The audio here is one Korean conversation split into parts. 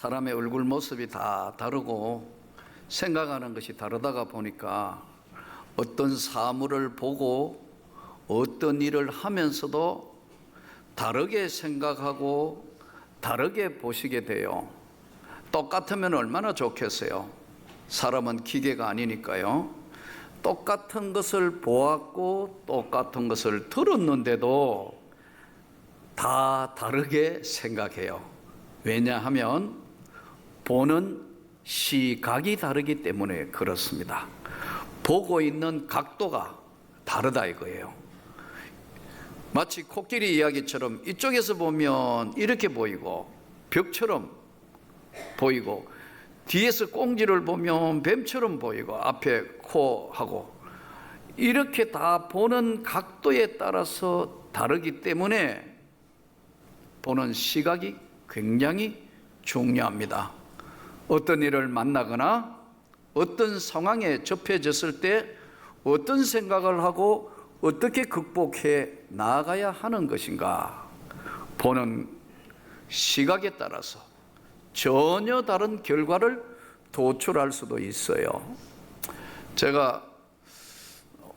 사람의 얼굴 모습이 다 다르고 생각하는 것이 다르다가 보니까 어떤 사물을 보고 어떤 일을 하면서도 다르게 생각하고 다르게 보시게 돼요. 똑같으면 얼마나 좋겠어요. 사람은 기계가 아니니까요. 똑같은 것을 보았고 똑같은 것을 들었는데도 다 다르게 생각해요. 왜냐하면 보는 시각이 다르기 때문에 그렇습니다. 보고 있는 각도가 다르다 이거예요. 마치 코끼리 이야기처럼 이쪽에서 보면 이렇게 보이고 벽처럼 보이고, 뒤에서 꽁지를 보면 뱀처럼 보이고, 앞에 코하고 이렇게 다 보는 각도에 따라서 다르기 때문에 보는 시각이 굉장히 중요합니다. 어떤 일을 만나거나 어떤 상황에 접해졌을 때 어떤 생각을 하고 어떻게 극복해 나아가야 하는 것인가, 보는 시각에 따라서 전혀 다른 결과를 도출할 수도 있어요. 제가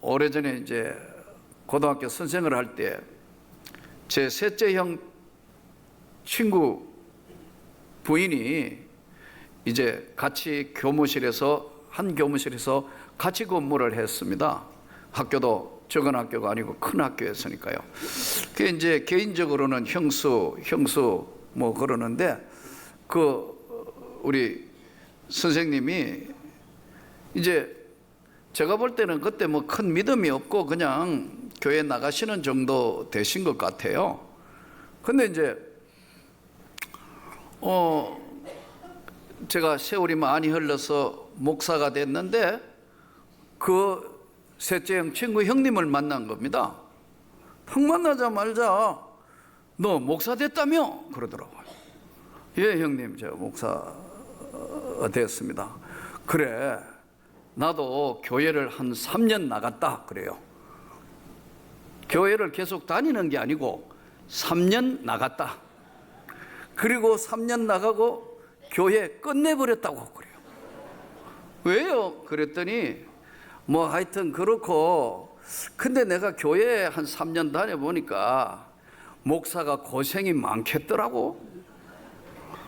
오래전에 이제 고등학교 선생을 할 때 제 셋째 형 친구 부인이 이제 같이 한 교무실에서 같이 근무를 했습니다. 학교도 적은 학교가 아니고 큰 학교였으니까요. 그 이제 개인적으로는 형수 뭐 그러는데, 우리 선생님이 이제 제가 볼 때는 그때 뭐 큰 믿음이 없고 그냥 교회 나가시는 정도 되신 것 같아요. 근데 이제 제가 세월이 많이 흘러서 목사가 됐는데 그 셋째 형 친구 형님을 만난 겁니다. 딱 만나자마자 너 목사 됐다며? 그러더라고요. 예 형님, 제가 목사 됐습니다. 그래, 나도 교회를 한 3년 나갔다 그래요. 교회를 계속 다니는 게 아니고 3년 나갔다. 그리고 3년 나가고 교회 끝내버렸다고 그래요. 왜요? 그랬더니 뭐 하여튼 그렇고, 근데 내가 교회에 한 3년 다녀보니까 목사가 고생이 많겠더라고.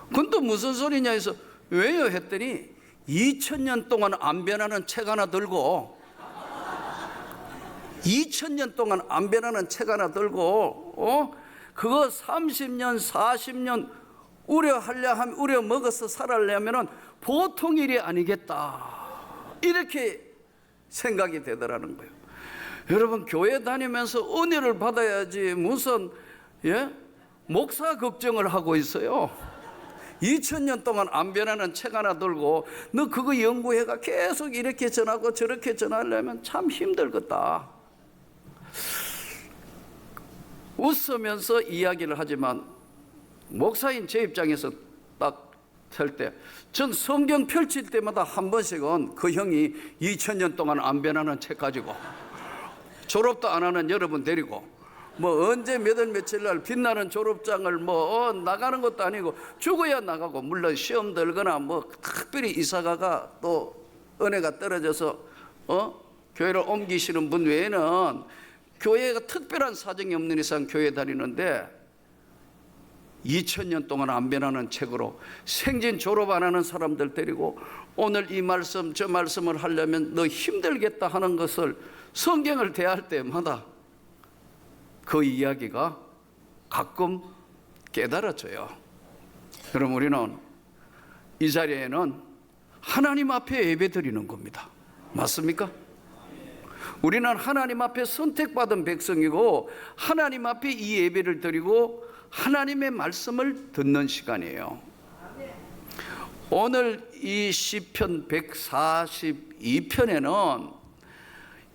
그건 또 무슨 소리냐 해서 왜요? 했더니 2000년 동안 안 변하는 책 하나 들고 2000년 동안 안 변하는 책 하나 들고 그거 30년 40년 우려 먹어서 살아려면 보통 일이 아니겠다, 이렇게 생각이 되더라는 거예요. 여러분, 교회 다니면서 은혜를 받아야지 무슨 목사 걱정을 하고 있어요. 2000년 동안 안 변하는 책 하나 들고 너 그거 연구해가 계속 이렇게 전하고 저렇게 전하려면 참 힘들겠다. 웃으면서 이야기를 하지만 목사인 제 입장에서 딱 할 때 전 성경 펼칠 때마다 한 번씩은 그 형이 2000년 동안 안 변하는 책 가지고 졸업도 안 하는 여러분 데리고 뭐 언제 몇 월 며칠 날 빛나는 졸업장을 나가는 것도 아니고 죽어야 나가고, 물론 시험 들거나 뭐 특별히 이사가가 또 은혜가 떨어져서 교회를 옮기시는 분 외에는 교회가 특별한 사정이 없는 이상 교회 다니는데 2000년 동안 안 변하는 책으로 생진 졸업 안 하는 사람들 데리고 오늘 이 말씀 저 말씀을 하려면 너 힘들겠다 하는 것을 성경을 대할 때마다 그 이야기가 가끔 깨달아져요. 그럼 우리는 이 자리에는 하나님 앞에 예배 드리는 겁니다. 맞습니까? 우리는 하나님 앞에 선택받은 백성이고 하나님 앞에 이 예배를 드리고 하나님의 말씀을 듣는 시간이에요. 오늘 이 시편 142편에는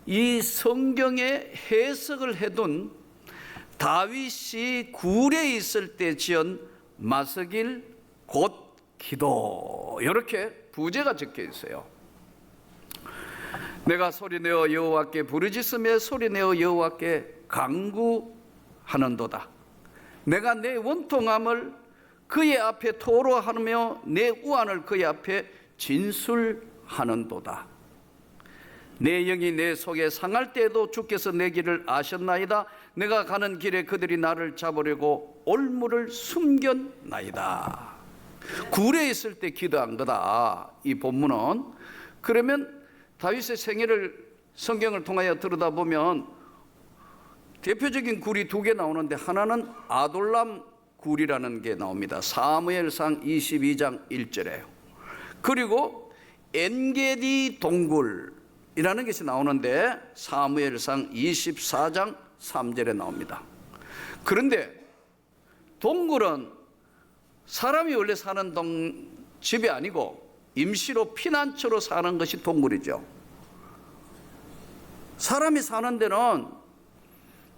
이 성경의 해석을 해둔 다윗이 굴에 있을 때 지은 마스길 곧 기도, 이렇게 부제가 적혀 있어요. 내가 소리내어 여호와께 부르짖으며 소리내어 여호와께 간구하는도다. 내가 내 원통함을 그의 앞에 토로하며 내 우환을 그의 앞에 진술하는도다. 내 영이 내 속에 상할 때에도 주께서 내 길을 아셨나이다. 내가 가는 길에 그들이 나를 잡으려고 올무를 숨겼나이다. 굴에 있을 때 기도한 거다, 이 본문은. 그러면 다윗의 생애를 성경을 통하여 들여다보면 대표적인 굴이 두 개 나오는데, 하나는 아돌람 굴이라는 게 나옵니다. 사무엘상 22장 1절에. 그리고 엔게디 동굴이라는 것이 나오는데 사무엘상 24장 3절에 나옵니다. 그런데 동굴은 사람이 원래 사는 집이 아니고 임시로 피난처로 사는 것이 동굴이죠. 사람이 사는 데는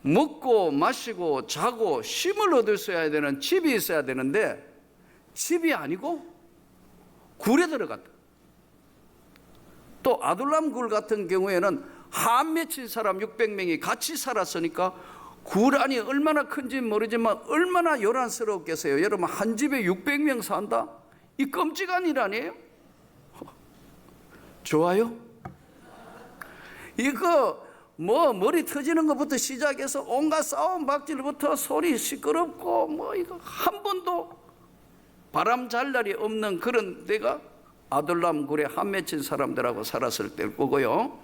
먹고 마시고 자고 쉼을 얻을 수 있어야 되는 집이 있어야 되는데 집이 아니고 굴에 들어갔다. 또 아둘람 굴 같은 경우에는 한 맺힌 사람 600명이 같이 살았으니까 굴 안이 얼마나 큰지 모르지만 얼마나 요란스럽겠어요. 여러분, 한 집에 600명 산다? 이 끔찍한 일 아니에요? 좋아요? 이거 머리 터지는 것부터 시작해서 온갖 싸움 박질부터 소리 시끄럽고 이거 한 번도 바람 잘 날이 없는 그런 데가 아둘람 굴에 한 맺힌 사람들하고 살았을 때일 거고요.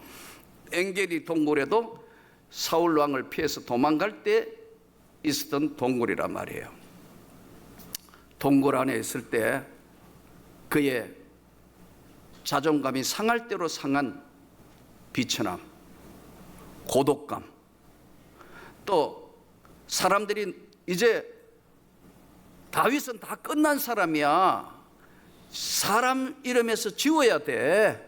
엔게디 동굴에도 사울 왕을 피해서 도망갈 때 있었던 동굴이란 말이에요. 동굴 안에 있을 때 그의 자존감이 상할 대로 상한 비천함, 고독감, 또 사람들이 이제 다윗은 다 끝난 사람이야, 사람 이름에서 지워야 돼,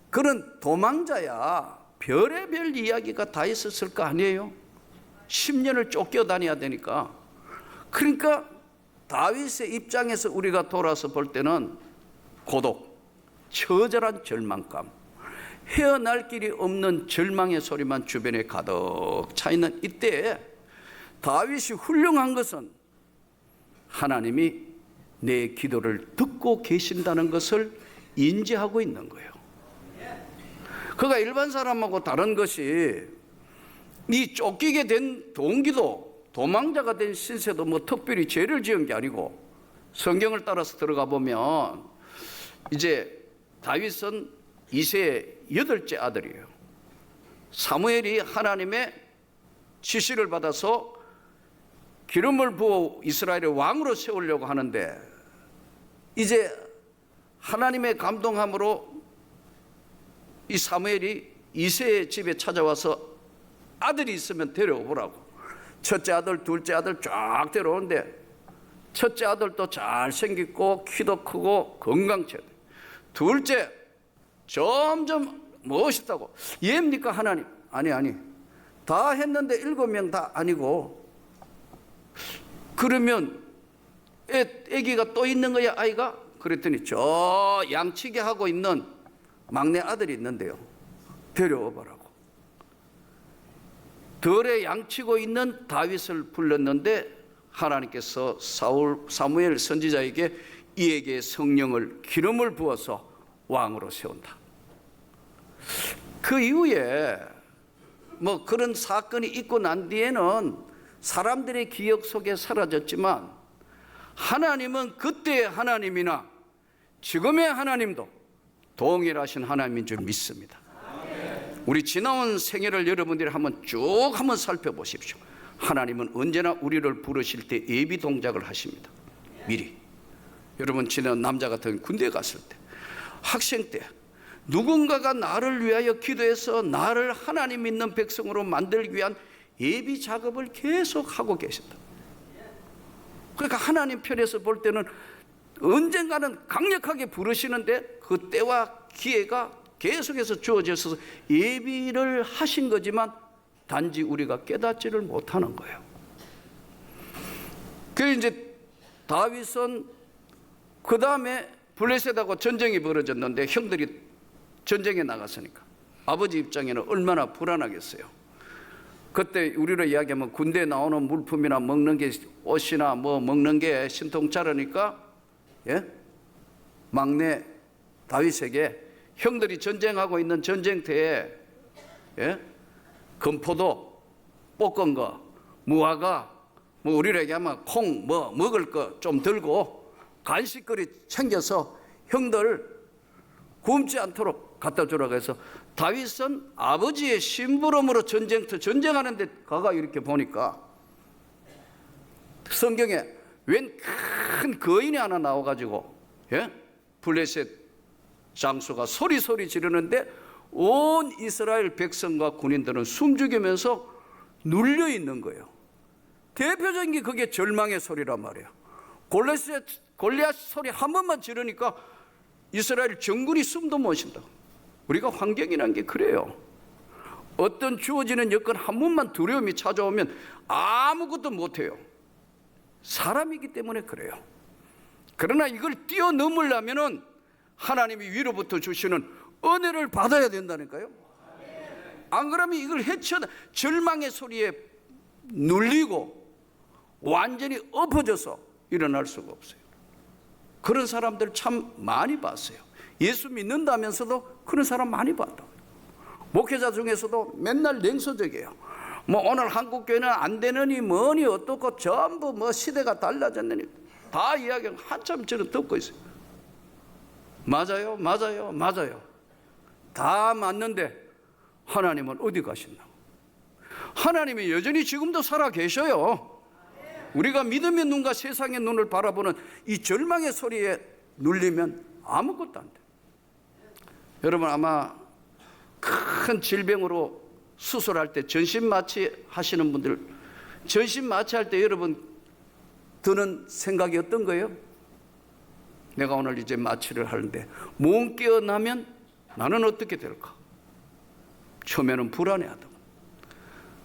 그런 도망자야, 별의별 이야기가 다 있었을 거 아니에요. 10년을 쫓겨다녀야 되니까. 그러니까 다윗의 입장에서 우리가 돌아서 볼 때는 고독, 처절한 절망감, 헤어날 길이 없는 절망의 소리만 주변에 가득 차 있는 이때에 다윗이 훌륭한 것은 하나님이 내 기도를 듣고 계신다는 것을 인지하고 있는 거예요. 그가 일반 사람하고 다른 것이 이 쫓기게 된 동기도, 도망자가 된 신세도 특별히 죄를 지은 게 아니고, 성경을 따라서 들어가 보면 이제 다윗은 이새의 8째 아들이에요. 사무엘이 하나님의 지시를 받아서 기름을 부어 이스라엘의 왕으로 세우려고 하는데, 이제 하나님의 감동함으로 이 사무엘이 이새의 집에 찾아와서 아들이 있으면 데려오라고. 첫째 아들, 둘째 아들 쫙 데려오는데 첫째 아들도 잘생겼고 키도 크고 건강체, 둘째 점점 멋있다고. 얘입니까 하나님? 아니 다 했는데 7명 다 아니고. 그러면 애기가 또 있는 거야, 아이가? 그랬더니 저 양치기 하고 있는 막내 아들이 있는데요, 데려오라고. 덜에 양치고 있는 다윗을 불렀는데 하나님께서 사무엘 선지자에게 이에게 성령을, 기름을 부어서 왕으로 세운다. 그 이후에 그런 사건이 있고 난 뒤에는 사람들의 기억 속에 사라졌지만, 하나님은 그때의 하나님이나 지금의 하나님도 동일하신 하나님인 줄 믿습니다. 우리 지나온 생애를 여러분들이 한번 살펴보십시오. 하나님은 언제나 우리를 부르실 때 예비 동작을 하십니다. 미리. 여러분, 지난 남자 같은 군대 갔을 때, 학생 때 누군가가 나를 위하여 기도해서 나를 하나님 믿는 백성으로 만들기 위한 예비 작업을 계속 하고 계셨다. 그러니까 하나님 편에서 볼 때는 언젠가는 강력하게 부르시는데 그 때와 기회가 계속해서 주어져서 예비를 하신 거지만 단지 우리가 깨닫지를 못하는 거예요. 그래서 이제 다윗은 그 다음에 블레셋하고 전쟁이 벌어졌는데 형들이 전쟁에 나갔으니까 아버지 입장에는 얼마나 불안하겠어요. 그때 우리로 이야기하면 군대에 나오는 물품이나 먹는 게 옷이나 뭐 먹는 게 신통차르니까 예? 막내 다윗에게 형들이 전쟁하고 있는 전쟁터에 예? 건포도, 볶은 거, 무화과, 뭐 우리로 얘기하면 콩, 뭐 먹을 거 좀 들고 간식거리 챙겨서 형들 굶지 않도록 갖다 주라고 해서 다윗은 아버지의 심부름으로 전쟁터 전쟁하는데 가가 이렇게 보니까 성경에 웬 큰 거인이 하나 나와가지고 예? 블레셋 장수가 소리 지르는데 온 이스라엘 백성과 군인들은 숨죽이면서 눌려 있는 거예요. 대표적인 게 그게 절망의 소리란 말이에요. 골리앗 소리 한 번만 지르니까 이스라엘 정군이 숨도 못 쉰다. 우리가 환경이란 게 그래요. 어떤 주어지는 여건 한 번만 두려움이 찾아오면 아무것도 못해요. 사람이기 때문에 그래요. 그러나 이걸 뛰어넘으려면 하나님이 위로부터 주시는 은혜를 받아야 된다니까요. 안 그러면 이걸 절망의 소리에 눌리고 완전히 엎어져서 일어날 수가 없어요. 그런 사람들 참 많이 봤어요. 예수 믿는다면서도 그런 사람 많이 봤다. 목회자 중에서도 맨날 냉소적이에요. 뭐 오늘 한국교회는 안 되느니 뭐니 어떻고 전부 뭐 시대가 달라졌느니 다 이야기하고 한참 저는 듣고 있어요. 맞아요. 다 맞는데 하나님은 어디 가셨나? 하나님이 여전히 지금도 살아 계셔요. 우리가 믿음의 눈과 세상의 눈을 바라보는 이 절망의 소리에 눌리면 아무것도 안 돼. 여러분 아마 큰 질병으로 수술할 때 전신마취 하시는 분들, 전신마취 할 때 여러분 드는 생각이 어떤 거예요? 내가 오늘 이제 마취를 하는데 몸 깨어나면 나는 어떻게 될까? 처음에는 불안해하다.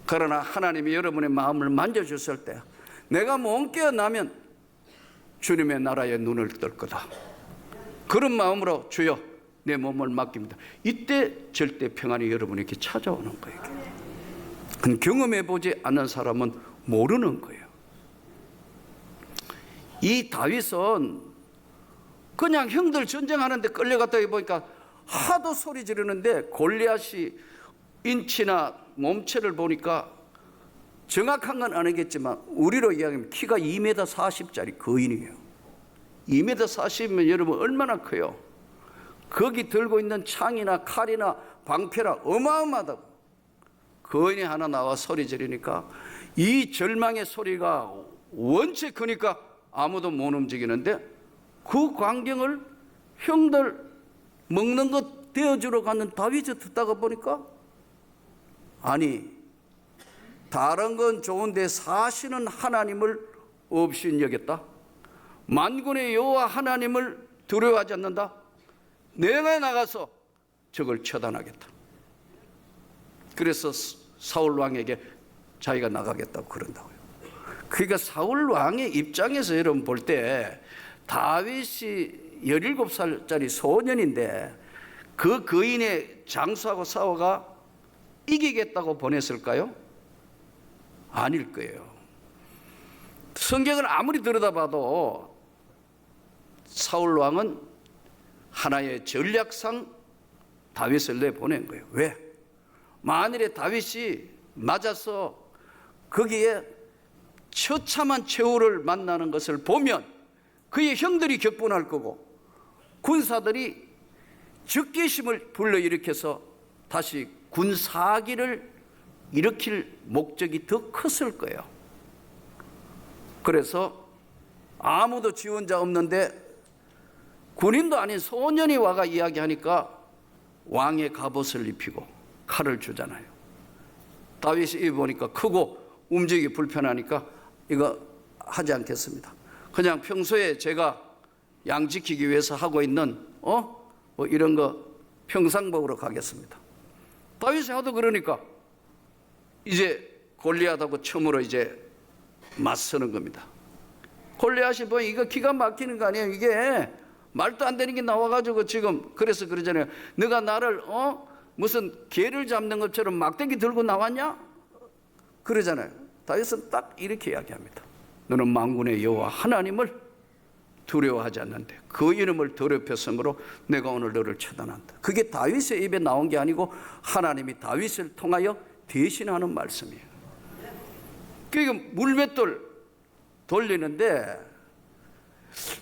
그러나 하나님이 여러분의 마음을 만져주실 때 내가 몸 깨어나면 주님의 나라에 눈을 뜰 거다. 그런 마음으로 주여 내 몸을 맡깁니다. 이때 절대 평안이 여러분에게 찾아오는 거예요. 경험해보지 않는 사람은 모르는 거예요. 이 다윗은 그냥 형들 전쟁하는데 끌려갔다 보니까 하도 소리 지르는데 골리앗이 인치나 몸체를 보니까 정확한 건 아니겠지만 우리로 이야기하면 키가 2m 40짜리 거인이에요. 2m 40이면 여러분 얼마나 커요? 거기 들고 있는 창이나 칼이나 방패라 어마어마하다고. 거인이 하나 나와 소리 지르니까 이 절망의 소리가 원체 크니까 아무도 못 움직이는데 그 광경을 형들 먹는 것 되어주러 가는 다윗이 듣다가 보니까 아니 다른 건 좋은데 사시는 하나님을 없인 여겼다. 만군의 여호와 하나님을 두려워하지 않는다. 내가 나가서 적을 처단하겠다. 그래서 사울 왕에게 자기가 나가겠다고 그런다고요. 그러니까 사울 왕의 입장에서 여러분 볼 때 다윗이 17살짜리 소년인데 그 거인의 장수하고 싸워가 이기겠다고 보냈을까요? 아닐 거예요. 성경을 아무리 들여다봐도 사울 왕은 하나의 전략상 다윗을 내보낸 거예요. 왜? 만일에 다윗이 맞아서 거기에 처참한 최후를 만나는 것을 보면 그의 형들이 격분할 거고 군사들이 적개심을 불러일으켜서 다시 군사기를 일으킬 목적이 더 컸을 거예요. 그래서 아무도 지원자 없는데 군인도 아닌 소년이 와가 이야기하니까 왕의 갑옷을 입히고 칼을 주잖아요. 다윗이 입어보니까 크고 움직이기 불편하니까 이거 하지 않겠습니다. 그냥 평소에 제가 양 지키기 위해서 하고 있는 뭐 이런 거 평상복으로 가겠습니다. 다윗이 하도 그러니까 이제 골리앗하고 처음으로 이제 맞서는 겁니다. 골리앗이 뭐 이거 기가 막히는 거 아니에요? 이게 말도 안 되는 게 나와가지고 지금 그래서 그러잖아요. 너가 나를 무슨 개를 잡는 것처럼 막대기 들고 나왔냐? 그러잖아요. 다윗은 딱 이렇게 이야기합니다. 너는 만군의 여호와 하나님을 두려워하지 않는데 그 이름을 더럽혔으므로 내가 오늘 너를 처단한다. 그게 다윗의 입에 나온 게 아니고 하나님이 다윗을 통하여 대신하는 말씀이에요. 그러니까 물맷돌 돌리는데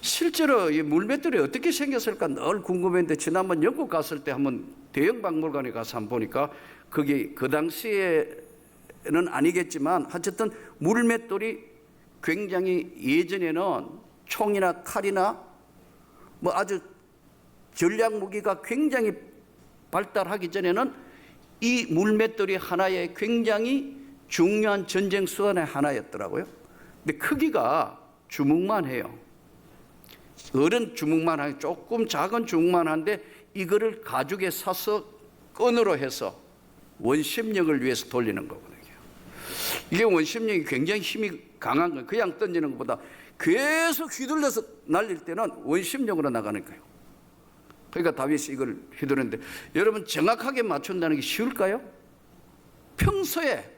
실제로 이 물맷돌이 어떻게 생겼을까 늘 궁금했는데 지난번 영국 갔을 때 한번 대형 박물관에 가서 한번 보니까 그게 그 당시에는 아니겠지만 어쨌든 물맷돌이 굉장히 예전에는 총이나 칼이나 뭐 아주 전략 무기가 굉장히 발달하기 전에는 이 물맷돌이 하나의 굉장히 중요한 전쟁 수단의 하나였더라고요. 근데 크기가 주먹만 해요. 어른 주먹만 하고 조금 작은 주먹만 한데 이거를 가죽에 사서 끈으로 해서 원심력을 위해서 돌리는 거거든요. 이게 원심력이 굉장히 힘이 강한 거예요. 그냥 던지는 것보다 계속 휘둘러서 날릴 때는 원심력으로 나가는 거예요. 그러니까 다윗이 이걸 휘두르는데 여러분 정확하게 맞춘다는 게 쉬울까요? 평소에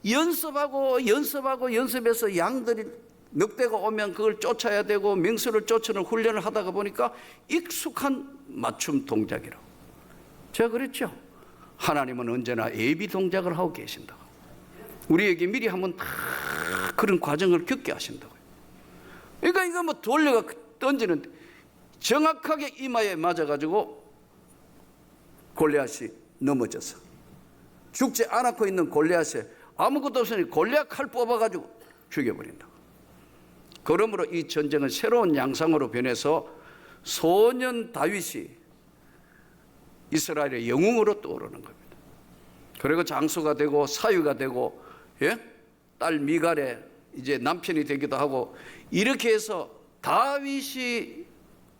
연습해서 양들이 늑대가 오면 그걸 쫓아야 되고 맹수를 쫓는 훈련을 하다가 보니까 익숙한 맞춤 동작이라고. 제가 그랬죠. 하나님은 언제나 예비 동작을 하고 계신다. 우리에게 미리 한번 다 그런 과정을 겪게 하신다고요. 그러니까 이거 뭐 돌려가 던지는데 정확하게 이마에 맞아가지고 골리앗이 넘어져서 죽지 않고 있는 골리앗에 아무것도 없으니 골리앗 칼 뽑아가지고 죽여버린다. 그러므로 이 전쟁은 새로운 양상으로 변해서 소년 다윗이 이스라엘의 영웅으로 떠오르는 겁니다. 그리고 장수가 되고 사위가 되고, 딸 미갈의 이제 남편이 되기도 하고, 이렇게 해서 다윗이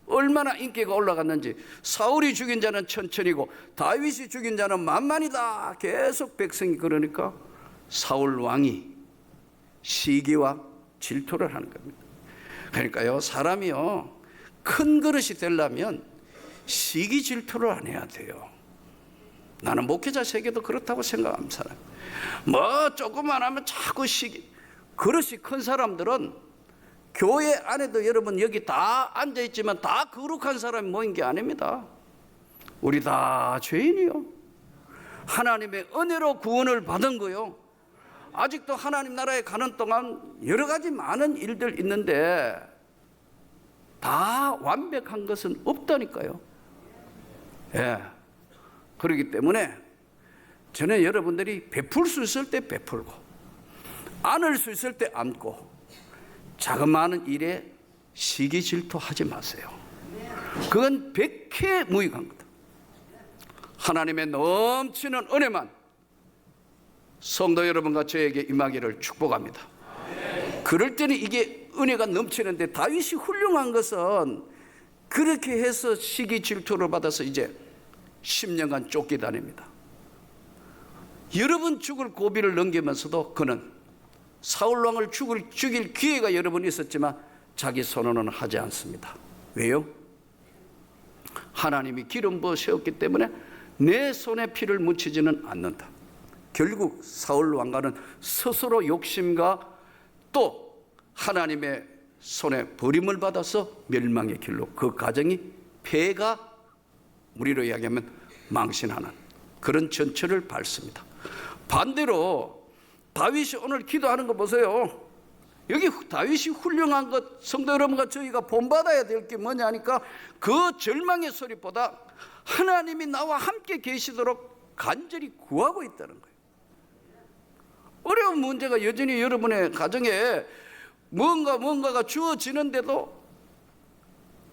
얼마나 인기가 올라갔는지, 사울이 죽인 자는 천천히고 다윗이 죽인 자는 만만이다 계속 백성이 그러니까 사울 왕이 시기와 질투를 하는 겁니다. 그러니까요, 사람이요 큰 그릇이 되려면 시기 질투를 안 해야 돼요. 나는 목회자 세계도 그렇다고 생각하는 사람. 뭐 조금만 하면 자꾸 시기. 그릇이 큰 사람들은 교회 안에도 여러분 여기 다 앉아있지만 다 거룩한 사람이 모인 게 아닙니다. 우리 다 죄인이요. 하나님의 은혜로 구원을 받은 거요. 아직도 하나님 나라에 가는 동안 여러 가지 많은 일들 있는데 다 완벽한 것은 없다니까요. 그렇기 때문에 저는 여러분들이 베풀 수 있을 때 베풀고 안을 수 있을 때 안고 자그마한 일에 시기 질투하지 마세요. 그건 백해 무익한 거다. 하나님의 넘치는 은혜만 성도 여러분과 저에게 임하기를 축복합니다. 그럴 때는 이게 은혜가 넘치는데 다윗이 훌륭한 것은 그렇게 해서 시기 질투를 받아서 이제 10년간 쫓기다닙니다. 여러 번 죽을 고비를 넘기면서도 그는 사울왕을 죽일 기회가 여러 번 있었지만 자기 선언은 하지 않습니다. 왜요? 하나님이 기름 부어 세웠기 때문에 내 손에 피를 묻히지는 않는다. 결국 사울왕과는 스스로 욕심과 또 하나님의 손에 버림을 받아서 멸망의 길로 그 가정이 폐가 우리로 이야기하면 망신하는 그런 전철을 밟습니다. 반대로 다윗이 오늘 기도하는 거 보세요. 여기 다윗이 훌륭한 것, 성도 여러분과 저희가 본받아야 될 게 뭐냐니까 그 절망의 소리보다 하나님이 나와 함께 계시도록 간절히 구하고 있다는 거예요. 어려운 문제가 여전히 여러분의 가정에 뭔가가 주어지는데도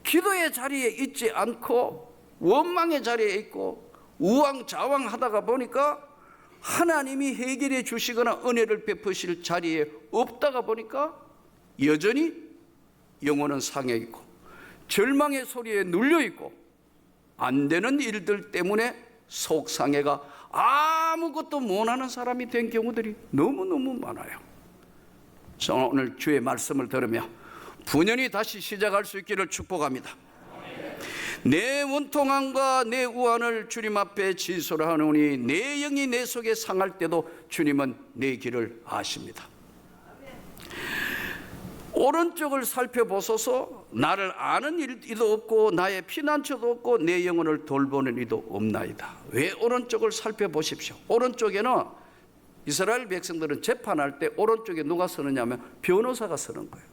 기도의 자리에 있지 않고 원망의 자리에 있고 우왕좌왕하다가 보니까 하나님이 해결해 주시거나 은혜를 베푸실 자리에 없다가 보니까 여전히 영혼은 상해 있고 절망의 소리에 눌려 있고 안 되는 일들 때문에 속상해가 아무것도 못하는 사람이 된 경우들이 너무너무 많아요. 저는 오늘 주의 말씀을 들으며 분연히 다시 시작할 수 있기를 축복합니다. 내 원통함과 내 우환을 주님 앞에 진솔 하노니 내 영이 내 속에 상할 때도 주님은 내 길을 아십니다. 오른쪽을 살펴보소서. 나를 아는 이도 없고 나의 피난처도 없고 내 영혼을 돌보는 이도 없나이다. 왜 오른쪽을 살펴보십시오. 오른쪽에는 이스라엘 백성들은 재판할 때 오른쪽에 누가 서느냐 하면 변호사가 서는 거예요.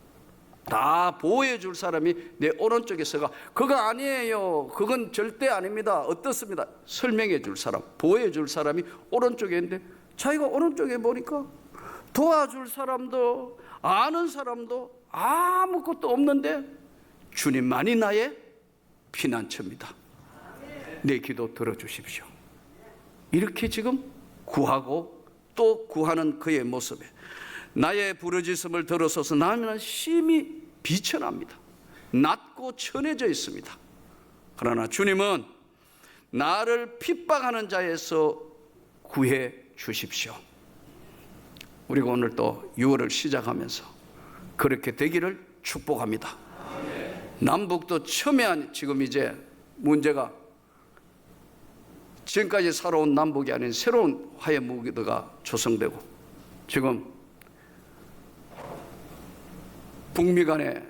다 보호해 줄 사람이 내 오른쪽에 서가 그거 아니에요, 그건 절대 아닙니다, 어떻습니다, 설명해 줄 사람, 보호해 줄 사람이 오른쪽에 있는데 자기가 오른쪽에 보니까 도와줄 사람도 아는 사람도 아무것도 없는데 주님만이 나의 피난처입니다. 내 기도 들어주십시오. 이렇게 지금 구하고 또 구하는 그의 모습에 나의 부르짖음을 들어서서 나는 심히 비천합니다. 낮고 천해져 있습니다. 그러나 주님은 나를 핍박하는 자에서 구해 주십시오. 우리가 오늘 또 6월을 시작하면서 그렇게 되기를 축복합니다. 남북도 첨예한 지금 이제 문제가 지금까지 살아온 남북이 아닌 새로운 화해 무기가 조성되고 지금 북미 간에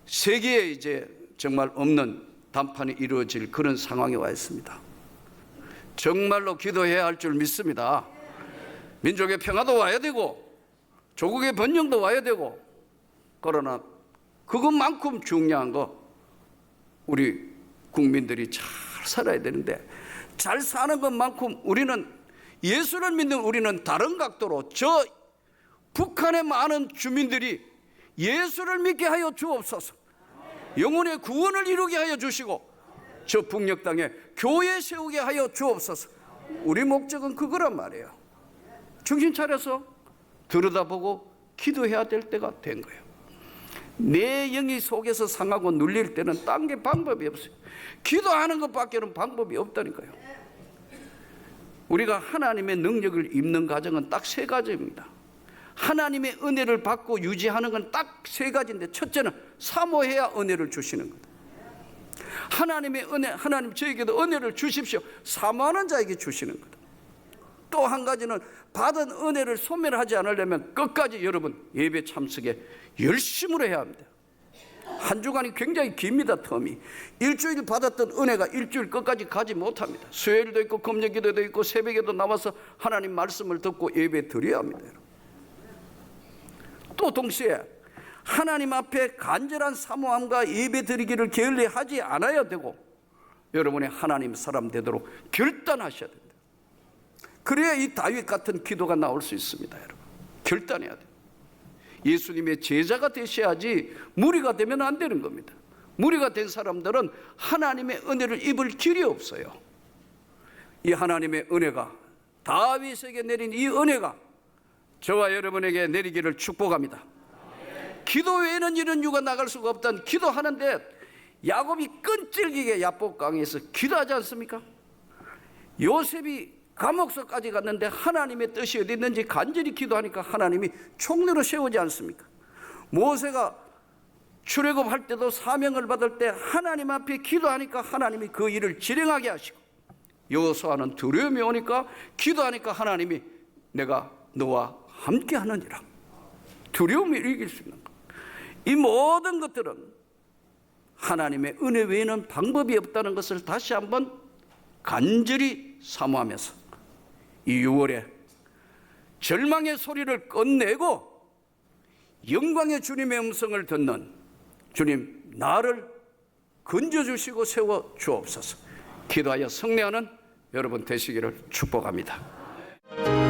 세계에 이제 정말 없는談판이 이루어질 그런 상황에 와 있습니다. 정말로 기도해야 할 줄 믿습니다. 민족의 평화도 와야 되고 조국의 번영도 와야 되고, 그러나 그것만큼 중요한 거 우리 국민들이 잘 살아야 되는데, 잘 사는 것만큼 우리는 예수를 믿는 우리는 다른 각도로 저 북한의 많은 주민들이 예수를 믿게 하여 주옵소서. 영혼의 구원을 이루게 하여 주시고 저 북녘 땅에 교회 세우게 하여 주옵소서. 우리 목적은 그거란 말이에요. 정신 차려서 들여다보고 기도해야 될 때가 된 거예요. 내 영이 속에서 상하고 눌릴 때는 딴 게 방법이 없어요. 기도하는 것밖에는 방법이 없다니까요. 우리가 하나님의 능력을 입는 과정은 딱 세 가지입니다. 하나님의 은혜를 받고 유지하는 건 딱 세 가지인데, 첫째는 사모해야 은혜를 주시는 겁니다. 하나님의 은혜, 하나님 저에게도 은혜를 주십시오. 사모하는 자에게 주시는 겁니다. 또 한 가지는 받은 은혜를 소멸하지 않으려면 끝까지 여러분 예배 참석에 열심으로 해야 합니다. 한 주간이 굉장히 깁니다. 텀이 일주일 받았던 은혜가 일주일 끝까지 가지 못합니다. 수요일도 있고 금요기도도 있고 새벽에도 나와서 하나님 말씀을 듣고 예배 드려야 합니다. 또 동시에 하나님 앞에 간절한 사모함과 예배 드리기를 게을리하지 않아야 되고, 여러분의 하나님 사람 되도록 결단하셔야 됩니다. 그래야 이 다윗 같은 기도가 나올 수 있습니다. 여러분, 결단해야 돼요. 예수님의 제자가 되셔야지 무리가 되면 안 되는 겁니다. 무리가 된 사람들은 하나님의 은혜를 입을 길이 없어요. 이 하나님의 은혜가, 다윗에게 내린 이 은혜가 저와 여러분에게 내리기를 축복합니다. 기도 외에는 이런 이유가 나갈 수가 없다는, 기도하는데 야곱이 끈질기게 야복강에서 기도하지 않습니까? 요셉이 감옥서까지 갔는데 하나님의 뜻이 어디 있는지 간절히 기도하니까 하나님이 총리로 세우지 않습니까? 모세가 출애굽할 때도 사명을 받을 때 하나님 앞에 기도하니까 하나님이 그 일을 진행하게 하시고, 여호수아는 두려움이 오니까 기도하니까 하나님이 내가 너와 함께 하느니라. 두려움을 이길 수 있는 것. 이 모든 것들은 하나님의 은혜 외에는 방법이 없다는 것을 다시 한번 간절히 사모하면서 이 6월에 절망의 소리를 끝내고 영광의 주님의 음성을 듣는, 주님 나를 건져주시고 세워 주옵소서. 기도하여 성례하는 여러분 되시기를 축복합니다.